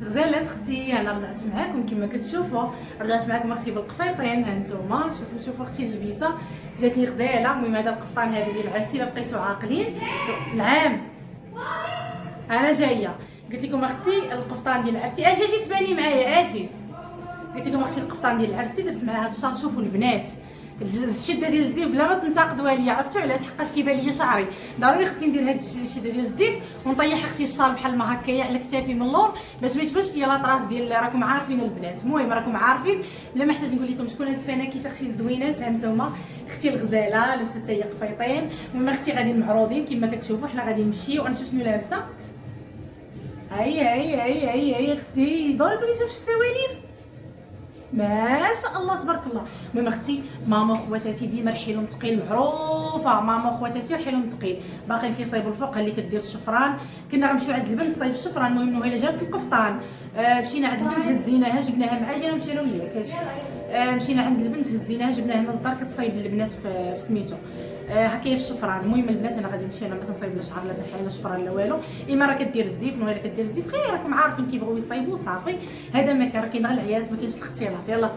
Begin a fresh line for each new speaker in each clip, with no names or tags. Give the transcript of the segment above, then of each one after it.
غزالات اختي، انا رجعت معاكم كما كتشوفوا. رجعت معاكم اختي بالقفيطين. ها نتوما شوفوا اختي اللبسه جاتني غزاله. المهم هذا القفطان هذا ديال العرسي الا بقيتو عاقلين العام انا جايه. قلت لكم اختي القفطان ديال العرسي اجي تباني معايا اجي. قلت لكم اختي القفطان ديال العرسي درت معاه هذا الشهر. شوفوا البنات الشده ديال الزيف بلا ما تنتقدوها ليا. عرفتوا علاش؟ حقاش كيبان ليا شعري ضروري خصني ندير هاد الشده ديال الزيف ونطيح اختي الشعر بحال ما هكايا على كتافي من اللور باش ما يشبهش ليا لاطراس ديال راكم عارفين البنات. المهم راكم عارفين بلا ما احتاج نقول لكم شكون هاد الفناكيش اختي الزوينات. ها نتوما اختي الغزاله لبست هي قفيطين. المهم اختي غاديين معروضين كما كتشوفوا. حنا غادي نمشيو. انا شنو لابسه هي اختي ضروري نشوف السواليف ما شاء الله تبارك الله. المهم اختي ماما وخواتاتي ديما رحيلهم ثقيل معروفه. ماما وخواتاتي رحيلهم ثقيل باقيين كيصايبوا الفوق اللي كدير الشفران. كنا غنمشيو عند البنت تصايب الشفران. المهم نهيله جابت القفطان. مشينا عند البنت هزيناها جبناها مع جينا مشينا وياك. مشينا عند البنت هزيناها جبناها من الدار كتصايب البنات في سميتو هكايا في الشفران. المهم البنات انا غادي نمشي انا باش نصايب لا شعر لا سحر لا شفران لا والو. اما راه كدير الزيف نهيله كدير الزيف غير راكم عارفين كيبغيو يصايبوا صافي. هذا ما كان راه كاين غير العيالات ما كاينش الاختلاط. يلا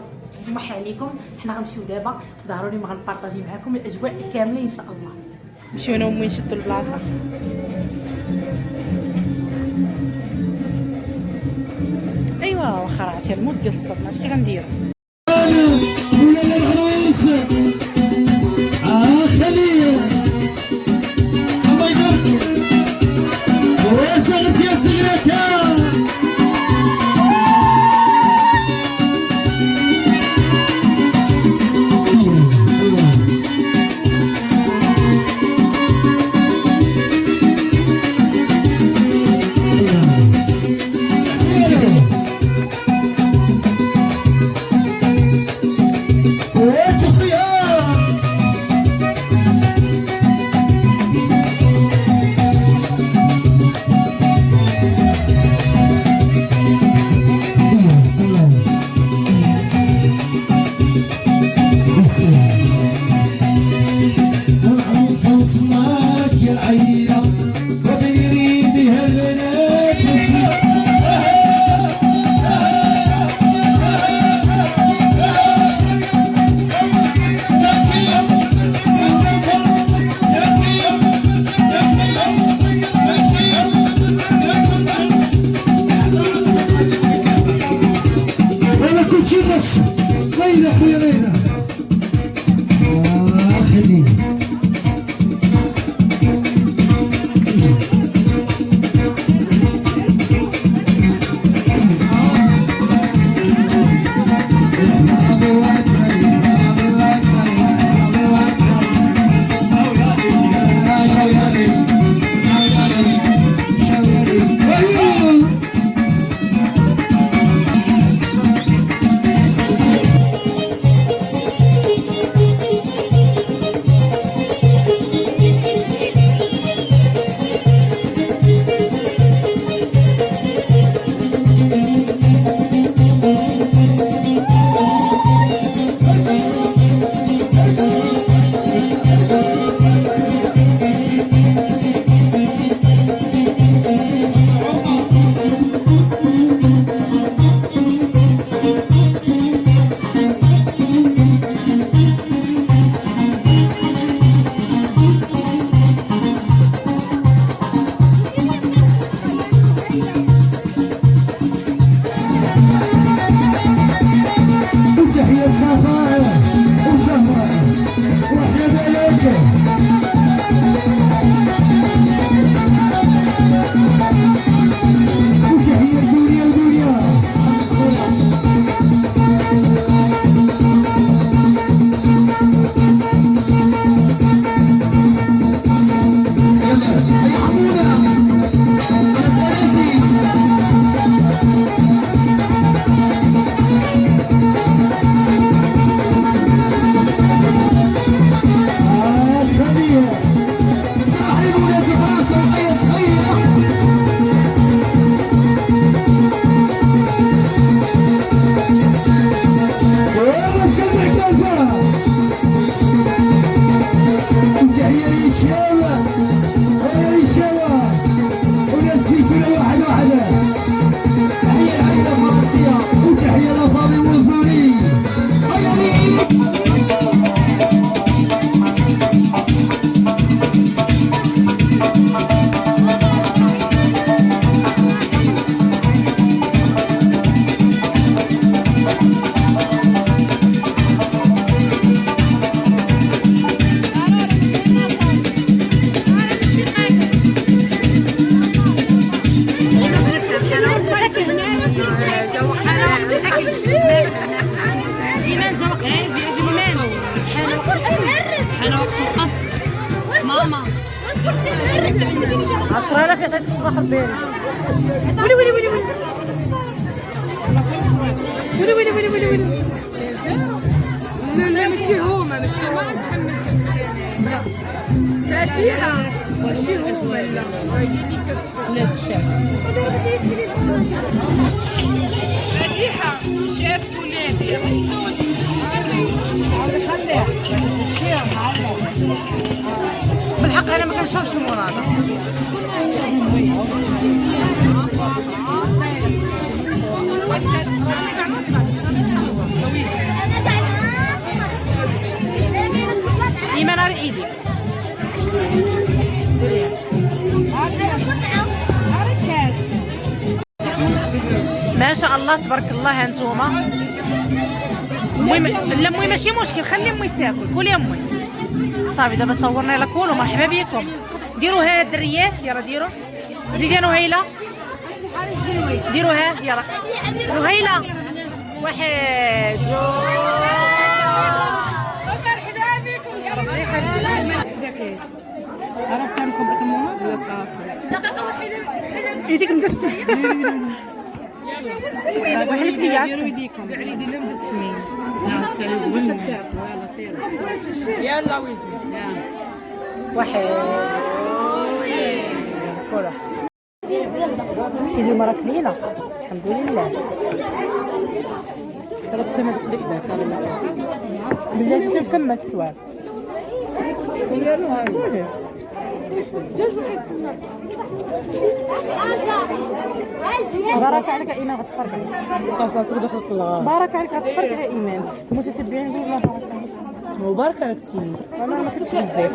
نوحي عليكم حنا غنمشيو دابا. ضروري ما غنبارطاجي معكم الاجواء كامله ان شاء الله. نمشيو انا وامي نشدوا البلاصه. ايوا واخا راه حتى الموت ديال الصدمه اش كي غنديروا
ولا العرايس خليه الله يبارك وزغت يا زغرتها ليلى خويا ليلى خليه
إيمان جا وقت أجي إيمان حان وقت القص ماما 10,000 يعطيك الصباح البارد ولي ولي ولي ولي ولي ولي ولي ولي ولي لا لا ماشي هما ماشي هما غنتحمل لا فاتحة ماشي هما لا لا الشعب فاتحة شاف ولادي بالحق انا ما كنشربش المراد ايمان على ايدي ما شاء الله تبارك الله. هانتوما المهم لا امي ماشي مشكل، خلي امي تاكل. كل يا امي صافي. دابا صورنا لك كل ومرحبا بكم. ديروها الدريات، يلا ديروا. زيدي نهيله، ديروها يلا نهيله. واحد مرحبا بكم يا ربي. عرفت عنكم بك الموت ولا صافي؟ دقيقه واحده ايديك مدسمه. وحلك لي يديكم على يدينا مدسمين. يلا ويدي واحد كره سيدي مرة كليلة الحمد لله. ثلاث سنة بكذا بالله كم سؤال بارك عليك يا ايمان. غتفرقي قصاصك دخلت في الغار. بارك عليك غتفرقي يا ايمان. المتتبعين يقولوا مبارك عليك تينيس. انا ما خدتش بزاف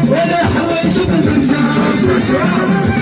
ولا حوايج بالرجال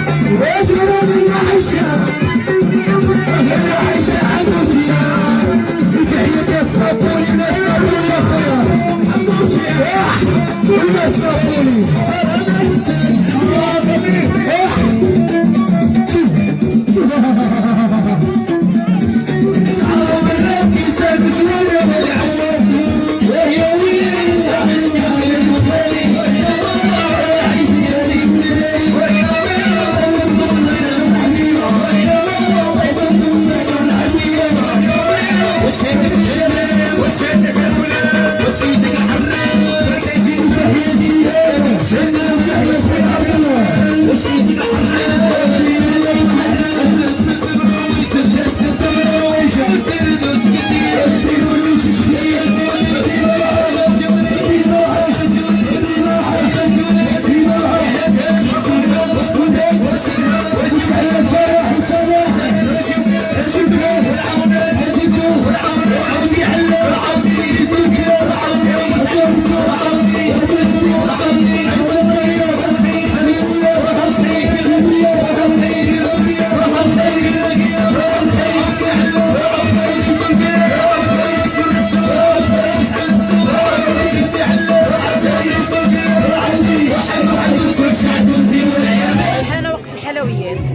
العريس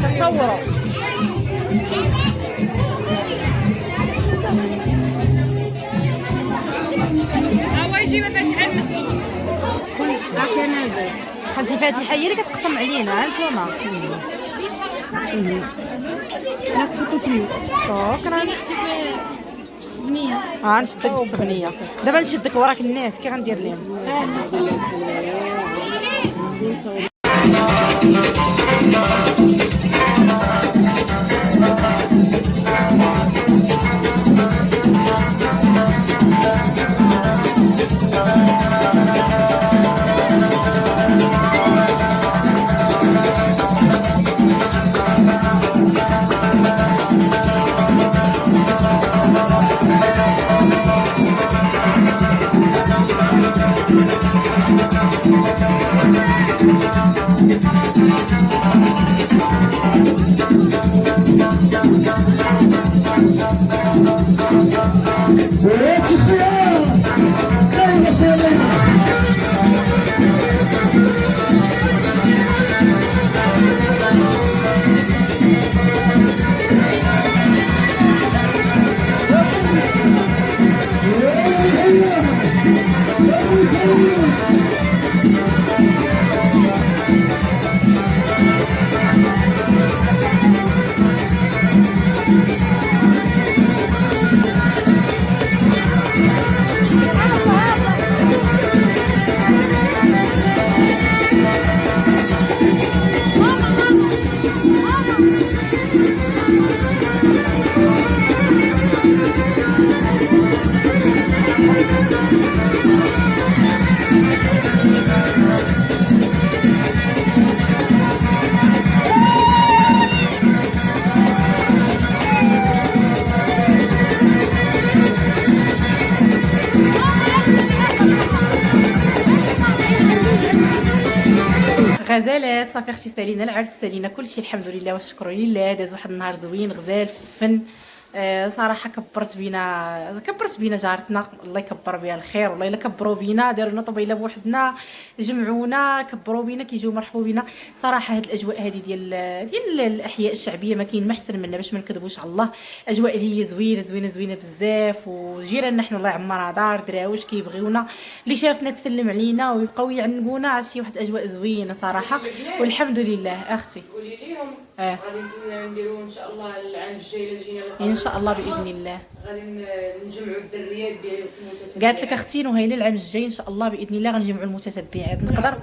تصوروا.
واجي مفاتيح المسجد
كلشي راه كان نازل. خالتي فاتحه هي اللي كتقسم علينا ها نتوما. لا تحطوا تمي. شكرا.
السبنيه
نشدك بالسبنيه. دابا نشدك وراك الناس كي غندير لهم.
وريت الخيار ليلى يا ليلى
غزالات صافي اختي سالينا العرس سالينا كلشي الحمد لله والشكر لله. داز واحد النهار زوين غزال فن. صراحه كبرت بينا جارتنا الله يكبر بها الخير والله الا كبروا بينا داروا لنا طبيله بوحدنا جمعونا كبروا بينا كيجيو مرحبوا بينا. صراحه هاد الاجواء هذه ديال الاحياء الشعبيه ما كاين ما احسن منها باش ما نكذبوش على الله. اجواء اللي هي زوينه بزاف وجيراننا حنا الله يعمرها دار دراوش كيبغيونا اللي شافنا تسلم علينا ويبقاو يعنقونا. عرفتي واحد الاجواء زوينه صراحه والحمد لله. اختي
قولي ليهم غادي نديروا ان شاء الله العام الجاي الا جينا
ان شاء الله باذن الله
غادي نجمعوا الدريات ديالي في المتتبعات.
قالت لك اختي نهيله العام الجاي ان شاء الله باذن الله غنجمعوا المتتبعات. نقدر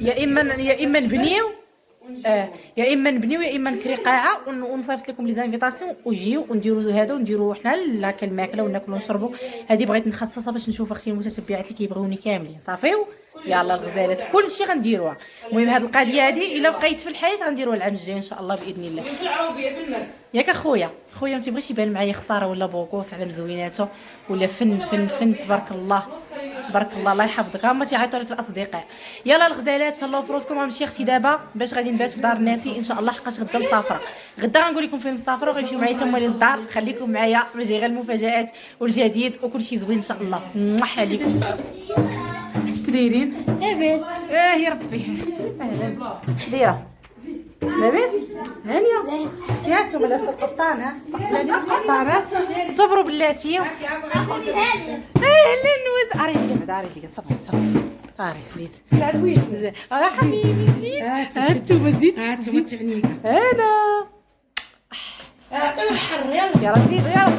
يا اما نبنيو يا اما نبنيو يا اما نكري قاعه ونصيفط لكم لي زانفيتاسيون وجيو ونديروا هذا ونديروا حنا لا الماكله وناكلوا ونشربوا. هذه بغيت نخصصها باش نشوف اختي المتتبعات اللي كيبغيوني كاملين صافيو. يلا الغزالات كلشي غنديروها. المهم هذه القضيه هذه الا بقيت في الحياه غنديروها العام الجاي ان شاء الله باذن الله.
في العروبيه في المرس
ياك اخويا ما تيبغيش يبان معايا خساره ولا بوكوس على مزويناته ولا فن تبارك الله الله يحفظك. هما تيعيطوا لك الاصدقاء. يلا الغزالات تهلاو في روسكم. غنمشي اختي دابا باش غادي نبات في دار الناسي ان شاء الله حقاش غدا مسافره. غدا غنقول لكم فين مسافره وغيمشيو معايا تما للدار. خليكم معايا ما جاي غير المفاجات والجديد وكلشي زوين ان شاء الله. موح عليكم كدايرين لاباس. يا ربي اهلا دايره لاباس هانيه اختي هانتوما لابسه القفطان. ها استقبلاني القفطان. صبروا بلاتي اهلا نوز عريض لي بعدا عريض لي صبري عريض زيد زيد حبيبي زيد هانتوما زيد
هانتوما تعنيك
انا
عطيو الحر يلا
يلا زيد يلا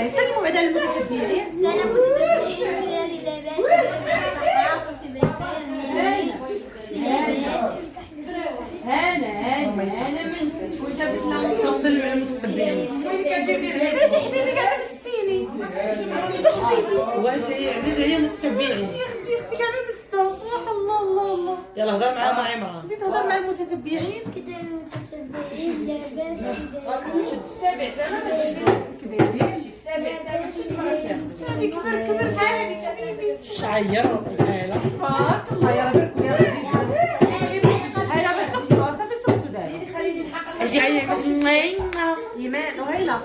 سلموا بعدا المتتبعين.
هانا
وصل المتتبعين. اجي حبيبي كاع مستيني.
وانت عزيز عليا المتتبعين.
اختي كاع مستو. الله الله الله.
يلا هضر مع عمران.
زيد هضر مع المتتبعين.
كده المتتبعين لاباس
سابع سنة
هادي كبر حبيبي.
الشعير والخيله.
تبارك الله يا ربي يا رزيد. هيلا بس سقطوا صافي سقطوا دابا.
اجي عليك
يمان نهيلة.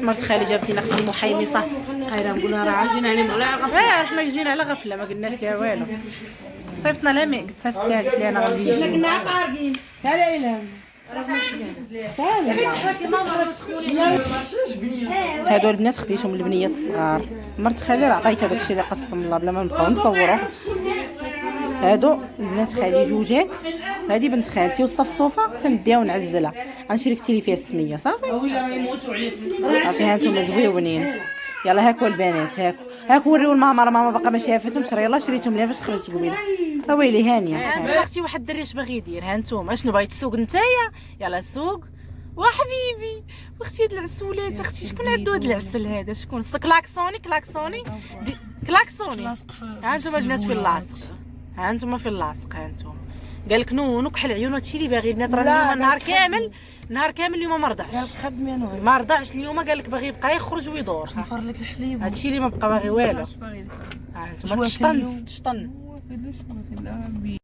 مرت خالي جابت لنا اختي المحيمصه خير نقولها راه عارفين عليهم على غفله. حنا جينا على غفله ما قلناش لها والو. صيفطنا لها مي قلت صيفط لها قلت لها انا غادي نجي.
كنا عقارقين.
تعالي الهام. هادو البنات خديتهم البنيات الصغار. مرت خالي راه عطيتها داكشي اللي قسم الله بلا ما نبقاو نصوروا. هادو البنات خالي جوجات. هادي بنت خالتي والصفصوفه تنديها ونعزلها. غنشري لي فيها السميه صافي.
ولا ما يموتوا عليك.
صافي هانتوما زويونين. يلا هاكو البنات هاكو وريو لماما. راه ماما باقا ما شافتهم. شرا يلا شريتهم ليها فاش خرجت قبيله. ويلي هانيه. هانتوما اختي واحد الدري اش باغي يدير. هانتوما اشنو باغي تسوق نتايا؟ يلا سوق. وحبيبي واختي هاد العسولات. اختي شكون عندو هاد العسل هذا؟ شكون كلاكسوني كلاكسوني هانتوما البنات في اللاصق. هانتوما في اللاصق. هانتوما قالك نونو كحل عيونو. هادشي اللي باغي البنات. راه اليوم نهار كامل اليوم ما رضعش. ما رضعش اليوم. قالك باغي يبقى يخرج ويدور.
نفر لك الحليب.
هادشي اللي ما بقى باغي والو. هانتوما تشطن